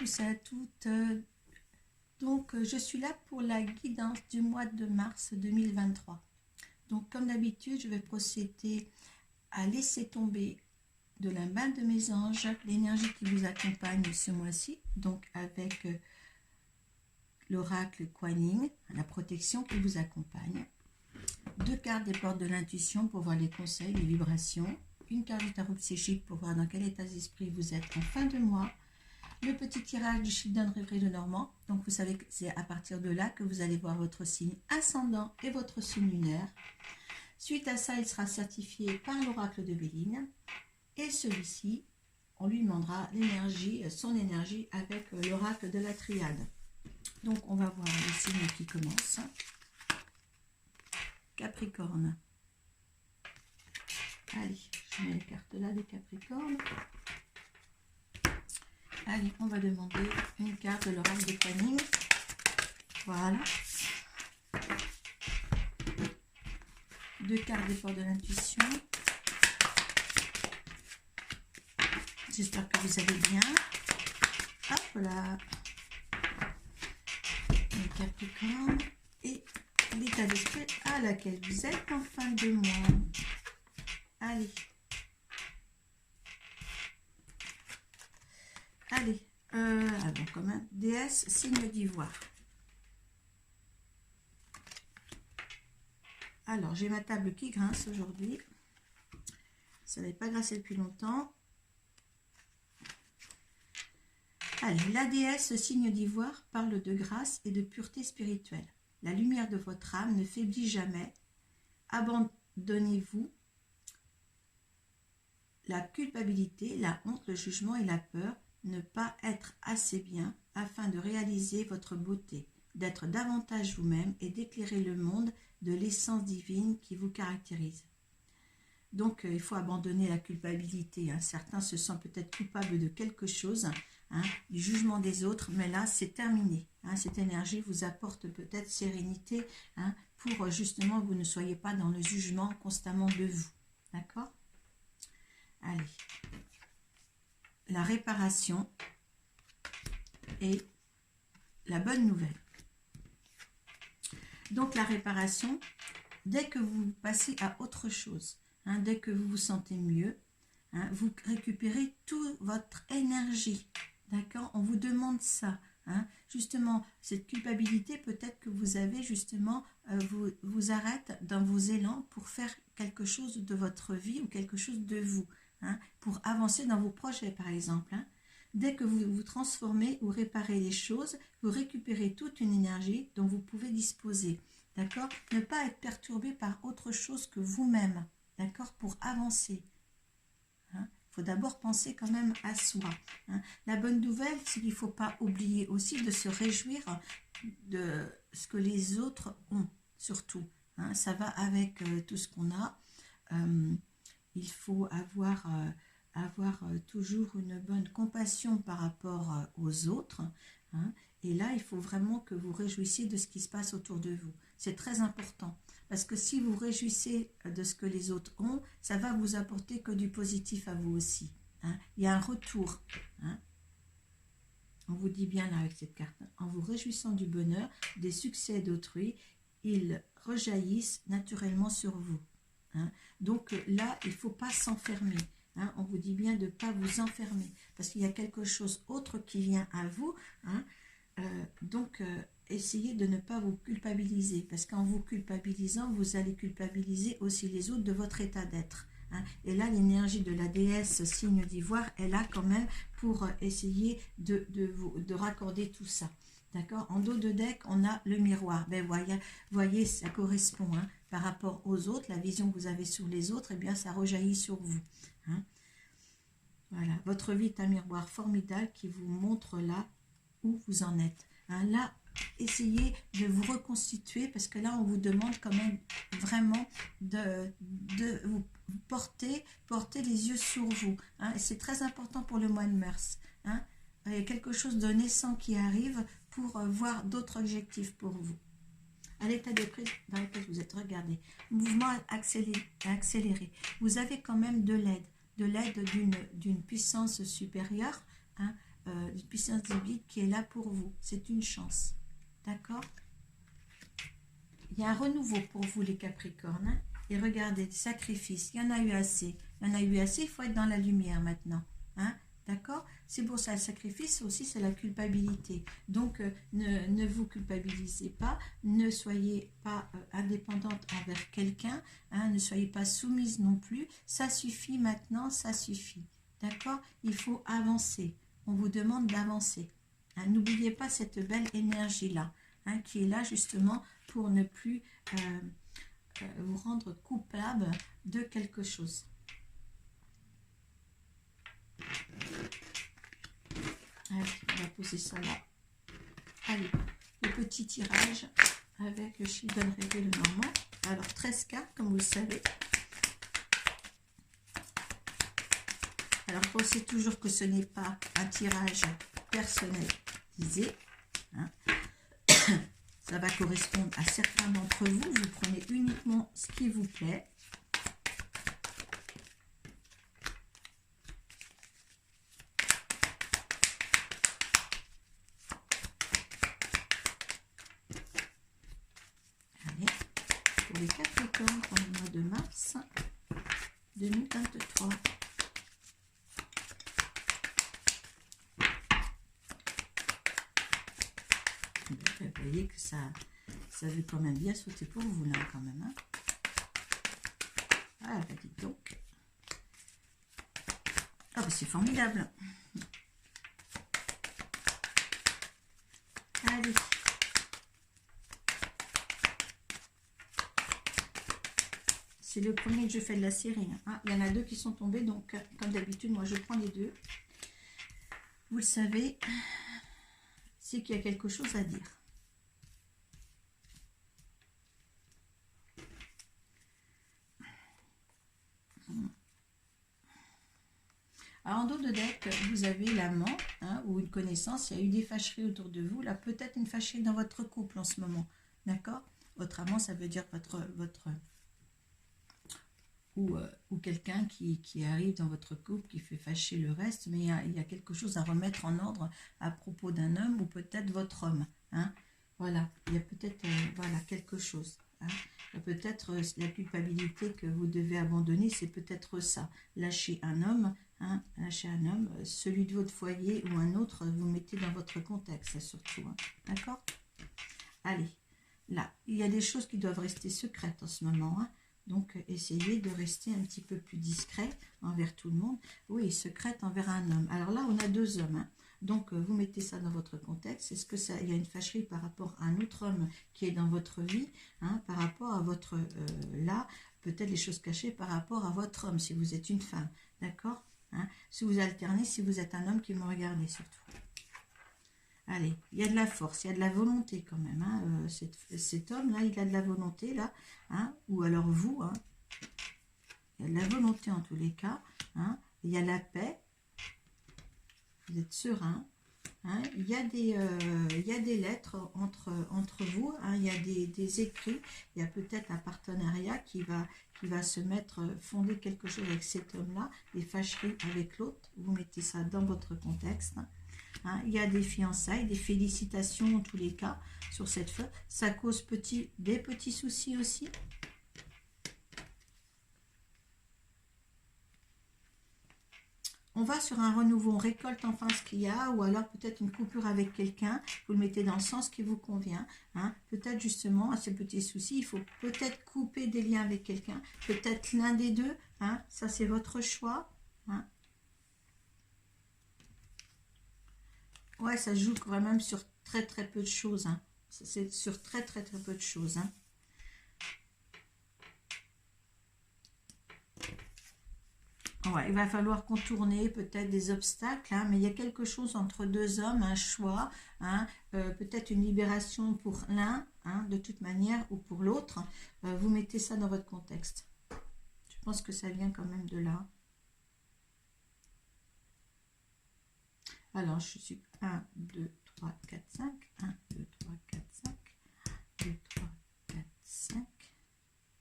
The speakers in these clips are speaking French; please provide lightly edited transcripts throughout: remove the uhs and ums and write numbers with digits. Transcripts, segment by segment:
tous et à toutes. Je suis là pour la guidance du mois de mars 2023. Donc, comme d'habitude, je vais procéder à laisser tomber de la main de mes anges l'énergie qui vous accompagne ce mois-ci. Donc, avec l'oracle Kuan Yin, la protection qui vous accompagne. 2 cartes des portes de l'intuition pour voir les conseils, les vibrations. Une carte du tarot psychique pour voir dans quel état d'esprit vous êtes en fin de mois. Le petit tirage du Children Réveil de Normand. Donc vous savez que c'est à partir de là que vous allez voir votre signe ascendant et votre signe lunaire. Suite à ça, il sera certifié par l'oracle de Béline. Et celui-ci, on lui demandera l'énergie, son énergie avec l'oracle de la triade. Donc on va voir le signe qui commence. Capricorne. Allez, je mets les cartes là des Capricornes. Allez, on va demander une carte de l'oracle de Kuan Yin. Voilà. 2 cartes des portes de l'intuition. J'espère que vous allez bien. Hop là. Les Capricornes. Et l'état d'esprit à laquelle vous êtes en fin de mois. Allez. Allez, alors quand même, déesse, signe d'ivoire. Alors, j'ai ma table qui grince aujourd'hui. Ça n'avait pas grincé depuis longtemps. Allez, la déesse, signe d'ivoire, parle de grâce et de pureté spirituelle. La lumière de votre âme ne faiblit jamais. Abandonnez-vous la culpabilité, la honte, le jugement et la peur. Ne pas être assez bien afin de réaliser votre beauté, d'être davantage vous-même et d'éclairer le monde de l'essence divine qui vous caractérise. Donc, il faut abandonner la culpabilité. Certains se sentent peut-être coupables de quelque chose, du jugement des autres, mais là, c'est terminé. Cette énergie vous apporte peut-être sérénité pour justement que vous ne soyez pas dans le jugement constamment de vous. D'accord ? Allez. La réparation et la bonne nouvelle. Donc la réparation, dès que vous passez à autre chose, dès que vous vous sentez mieux, vous récupérez toute votre énergie. D'accord ? On vous demande ça. Justement, cette culpabilité, peut-être que vous avez justement, vous arrête dans vos élans pour faire quelque chose de votre vie ou quelque chose de vous. Pour avancer dans vos projets par exemple. Dès que vous vous transformez ou réparez les choses, vous récupérez toute une énergie dont vous pouvez disposer. D'accord ? Ne pas être perturbé par autre chose que vous-même. D'accord ? Pour avancer. Il faut d'abord penser quand même à soi. La bonne nouvelle, c'est qu'il ne faut pas oublier aussi de se réjouir de ce que les autres ont, surtout. Ça va avec tout ce qu'on a. Il faut avoir toujours une bonne compassion par rapport aux autres. Et là, il faut vraiment que vous réjouissiez de ce qui se passe autour de vous. C'est très important. Parce que si vous réjouissez de ce que les autres ont, ça va vous apporter que du positif à vous aussi. Il y a un retour. On vous dit bien là avec cette carte. En vous réjouissant du bonheur, des succès d'autrui, ils rejaillissent naturellement sur vous. Donc là, il ne faut pas s'enfermer. On vous dit bien de ne pas vous enfermer. Parce qu'il y a quelque chose autre qui vient à vous. Essayez de ne pas vous culpabiliser. Parce qu'en vous culpabilisant, vous allez culpabiliser aussi les autres de votre état d'être. Et là, l'énergie de la déesse signe d'ivoire est là quand même pour essayer de raccorder tout ça. D'accord ? En dos de deck, on a le miroir. Voyez, ça correspond par rapport aux autres. La vision que vous avez sur les autres, eh bien, ça rejaillit sur vous. Voilà. Votre vie est un miroir formidable qui vous montre là où vous en êtes. Là, essayez de vous reconstituer parce que là, on vous demande quand même vraiment de vous porter les yeux sur vous. Et c'est très important pour le mois de mars. Il y a quelque chose de naissant qui arrive pour voir d'autres objectifs pour vous. À l'état d'esprit dans lequel vous êtes, regardez, mouvement accéléré. Vous avez quand même de l'aide d'une puissance supérieure une puissance divine qui est là pour vous. C'est une chance. D'accord? Il y a un renouveau pour vous les Capricornes. Hein? Et regardez, des sacrifices, il y en a eu assez. Il y en a eu assez, il faut être dans la lumière maintenant. Hein? D'accord? C'est pour ça, le sacrifice aussi, c'est la culpabilité. Donc, ne vous culpabilisez pas, ne soyez pas indépendante envers quelqu'un, hein? Ne soyez pas soumise non plus. Ça suffit maintenant, ça suffit. D'accord? Il faut avancer. On vous demande d'avancer. Hein? N'oubliez pas cette belle énergie-là, hein, qui est là justement pour ne plus vous rendre coupable de quelque chose. Allez, on va poser ça là. Allez, le petit tirage avec le chiffre de rêver le normand. Alors 13 cartes, comme vous le savez. Alors pensez toujours que ce n'est pas un tirage personnalisé. Hein. Ça va correspondre à certains d'entre vous. Vous prenez uniquement ce qui vous plaît. Allez, pour les Capricornes pour le mois de mars 2023. Vous voyez que ça veut quand même bien sauter pour vous là quand même. Hein. Ah bah dites donc. Ah bah c'est formidable. Allez. C'est le premier que je fais de la série. Hein. Il y en a 2 qui sont tombés, donc comme d'habitude, moi je prends les 2. Vous le savez, c'est qu'il y a quelque chose à dire. Alors, en dos de deck, vous avez l'amant, hein, ou une connaissance. Il y a eu des fâcheries autour de vous. Là, peut-être une fâcherie dans votre couple en ce moment. D'accord? Votre amant, ça veut dire votre ou quelqu'un qui arrive dans votre couple, qui fait fâcher le reste. Mais il y a quelque chose à remettre en ordre à propos d'un homme ou peut-être votre homme. Hein? Voilà. Il y a peut-être voilà, quelque chose. Hein? Peut-être la culpabilité que vous devez abandonner, c'est peut-être ça. Lâcher un homme. Hein, lâcher un homme, celui de votre foyer ou un autre, vous mettez dans votre contexte surtout. Hein, d'accord? Allez, là, il y a des choses qui doivent rester secrètes en ce moment. Hein, donc, essayez de rester un petit peu plus discret envers tout le monde. Oui, secrète envers un homme. Alors là, on a 2 hommes. Hein, donc, vous mettez ça dans votre contexte. Est-ce que il y a une fâcherie par rapport à un autre homme qui est dans votre vie, hein, par rapport à votre... là, peut-être les choses cachées par rapport à votre homme, si vous êtes une femme. D'accord? Hein, si vous alternez, si vous êtes un homme qui me regardez surtout. Allez, il y a de la force, il y a de la volonté quand même. Hein, cet homme-là, il a de la volonté, là. Hein, ou alors vous, hein, il y a de la volonté en tous les cas. Hein, il y a la paix. Vous êtes serein. Hein, il y a des lettres entre vous. Hein, il y a des écrits. Il y a peut-être un partenariat qui va se fonder quelque chose avec cet homme-là, des fâcheries avec l'autre, vous mettez ça dans votre contexte. Hein, il y a des fiançailles, des félicitations en tous les cas sur cette feuille. Ça cause des petits soucis aussi. On va sur un renouveau, on récolte enfin ce qu'il y a, ou alors peut-être une coupure avec quelqu'un, vous le mettez dans le sens qui vous convient. Hein. Peut-être justement, à ces petits soucis, il faut peut-être couper des liens avec quelqu'un, peut-être l'un des deux, hein. Ça c'est votre choix. Hein. Ouais, ça joue quand même sur très très peu de choses. Hein. C'est sur très très très peu de choses. Hein. Ouais, il va falloir contourner peut-être des obstacles, hein, mais il y a quelque chose entre 2 hommes, un choix, hein, peut-être une libération pour l'un, hein, de toute manière, ou pour l'autre. Vous mettez ça dans votre contexte. Je pense que ça vient quand même de là. Alors, je suis 1, 2, 3, 4, 5. 1, 2, 3, 4, 5. 2, 3, 4, 5.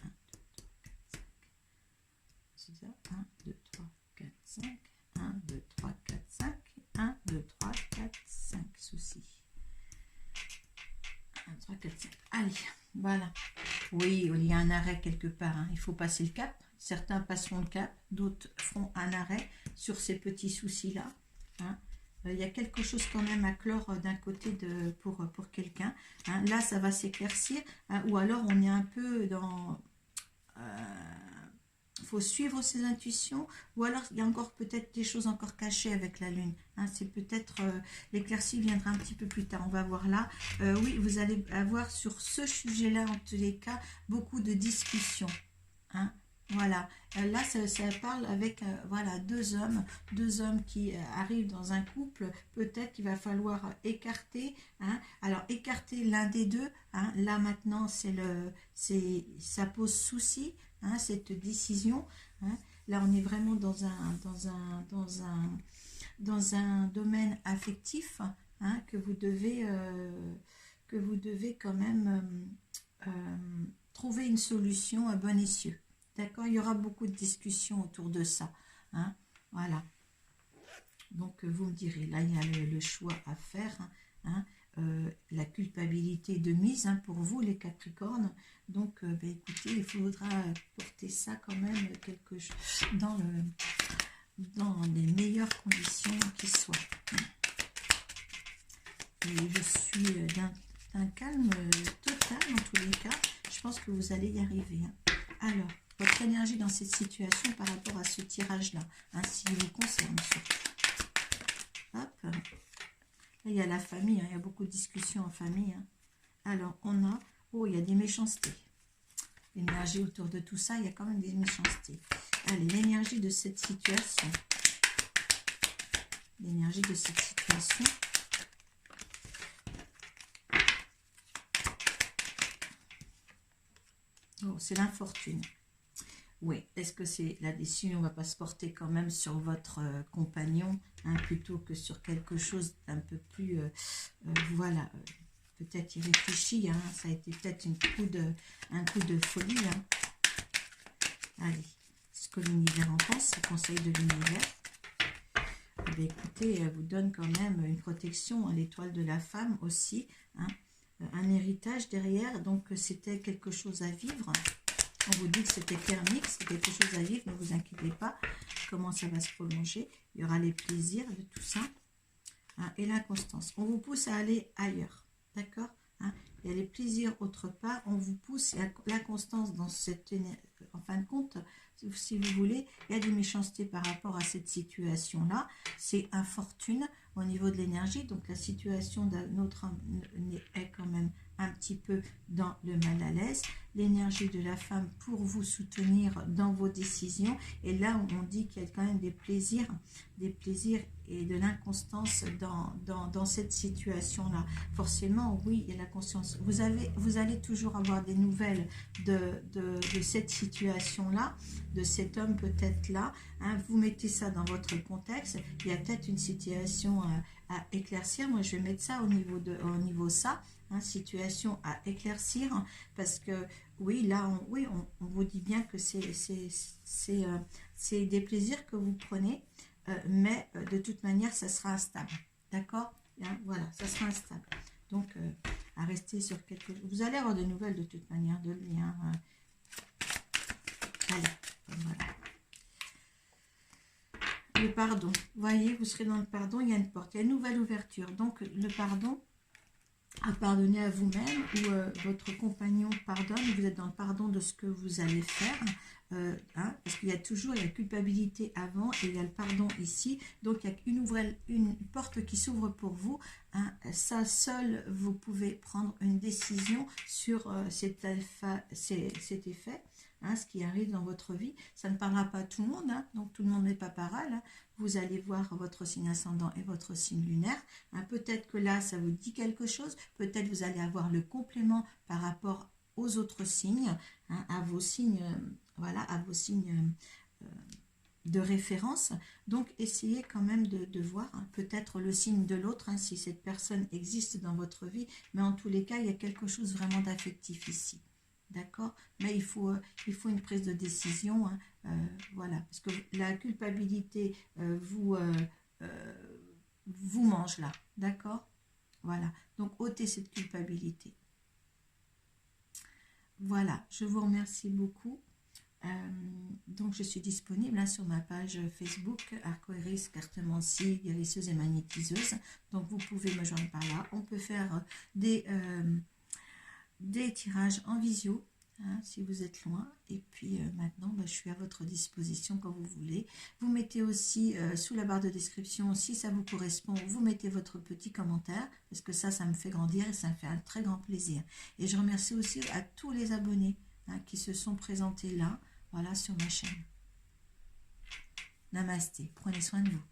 1, 2, 3, 4, 5. C'est ça. 1, 2, 3, 4, 5. 1, 2, 3, 4, 5. 1, 2, 3, Voilà. Oui, il y a un arrêt quelque part, hein. Il faut passer le cap. Certains passeront le cap, d'autres feront un arrêt sur ces petits soucis-là, hein. Il y a quelque chose quand même à clore d'un côté pour quelqu'un, hein. Là, ça va s'éclaircir, hein, ou alors on est un peu dans... faut suivre ses intuitions, ou alors il y a encore peut-être des choses encore cachées avec la lune, hein. C'est peut-être l'éclaircie viendra un petit peu plus tard, on va voir là. Oui, vous allez avoir sur ce sujet-là en tous les cas beaucoup de discussions, hein. Voilà, là ça parle avec voilà deux hommes qui arrivent dans un couple. Peut-être qu'il va falloir écarter, hein. Alors écarter l'un des deux, hein. Là maintenant ça pose souci, hein, cette décision, hein. Là on est vraiment dans un domaine affectif, hein, que vous devez quand même trouver une solution à bon escient. D'accord, il y aura beaucoup de discussions autour de ça, hein, voilà. Donc, vous me direz, là, il y a le choix à faire, hein, la culpabilité de mise, hein, pour vous, les Capricornes. Donc, ben, écoutez, il faudra porter ça quand même quelque chose dans les meilleures conditions qui soient. Et je suis d'un calme total, en tous les cas. Je pense que vous allez y arriver, hein. Alors, votre énergie dans cette situation par rapport à ce tirage-là, hein, s'il vous concerne surtout. Hop. Là, il y a la famille, hein, il y a beaucoup de discussions en famille, hein. Alors, on a... Oh, il y a des méchancetés. L'énergie autour de tout ça, il y a quand même des méchancetés. Allez, l'énergie de cette situation. L'énergie de cette situation. Oh, c'est l'infortune. Oui, est-ce que c'est la décision va pas se porter quand même sur votre compagnon, hein, plutôt que sur quelque chose d'un peu plus, voilà, peut-être il réfléchit, hein, ça a été peut-être un coup de folie, hein. Allez, ce que l'univers en pense, c'est le conseil de l'univers. Eh bien, écoutez, elle vous donne quand même une protection, hein, l'étoile de la femme aussi, hein, un héritage derrière, donc c'était quelque chose à vivre. On vous dit que c'était thermique, c'est quelque chose à vivre, ne vous inquiétez pas comment ça va se prolonger. Il y aura les plaisirs de tout ça, hein, et l'inconstance. On vous pousse à aller ailleurs, d'accord, hein. Il y a les plaisirs autre part, on vous pousse, et l'inconstance dans cette énergie. En fin de compte, si vous voulez, il y a des méchancetés par rapport à cette situation-là. C'est infortune au niveau de l'énergie, donc la situation d'un autre homme est quand même un petit peu dans le mal à l'aise. L'énergie de la femme pour vous soutenir dans vos décisions. Et là, on dit qu'il y a quand même des plaisirs et de l'inconstance dans cette situation-là. Forcément, oui, il y a la conscience. Vous allez toujours avoir des nouvelles de cette situation-là, de cet homme peut-être là, hein. Vous mettez ça dans votre contexte. Il y a peut-être une situation à éclaircir. Moi, je vais mettre ça au niveau ça, hein, situation à éclaircir, parce que oui, là, on vous dit bien que c'est des plaisirs que vous prenez, mais de toute manière, ça sera instable, d'accord, hein, voilà, ça sera instable. Donc, à rester sur quelque chose. Vous allez avoir de nouvelles de toute manière de lui, hein. Allez, voilà. Le pardon, vous voyez, vous serez dans le pardon, il y a une porte, il y a une nouvelle ouverture. Donc, le pardon, à pardonner à vous-même, ou votre compagnon pardonne, vous êtes dans le pardon de ce que vous allez faire, hein, parce qu'il y a toujours la culpabilité avant et il y a le pardon ici, donc il y a une porte qui s'ouvre pour vous, hein. Ça seul, vous pouvez prendre une décision sur cet effet, hein, ce qui arrive dans votre vie. Ça ne parlera pas à tout le monde, hein, donc tout le monde n'est pas pareil, hein. Vous allez voir votre signe ascendant et votre signe lunaire, hein. Peut-être que là, ça vous dit quelque chose. Peut-être vous allez avoir le complément par rapport aux autres signes, hein, à vos signes, voilà, à vos signes de référence. Donc, essayez quand même de voir, hein, peut-être le signe de l'autre, hein, si cette personne existe dans votre vie. Mais en tous les cas, il y a quelque chose vraiment d'affectif ici. D'accord, mais il faut une prise de décision, hein, voilà, parce que la culpabilité vous mange là, d'accord, voilà, donc ôtez cette culpabilité. Voilà, je vous remercie beaucoup. Donc je suis disponible hein, sur ma page Facebook Arcoiris Cartomancie, guérisseuse et magnétiseuse. Donc vous pouvez me joindre par là. On peut faire des tirages en visio hein, si vous êtes loin. Et puis maintenant, je suis à votre disposition quand vous voulez. Vous mettez aussi sous la barre de description, si ça vous correspond, vous mettez votre petit commentaire, parce que ça me fait grandir et ça me fait un très grand plaisir. Et je remercie aussi à tous les abonnés hein, qui se sont présentés là, voilà, sur ma chaîne. Namasté, prenez soin de vous.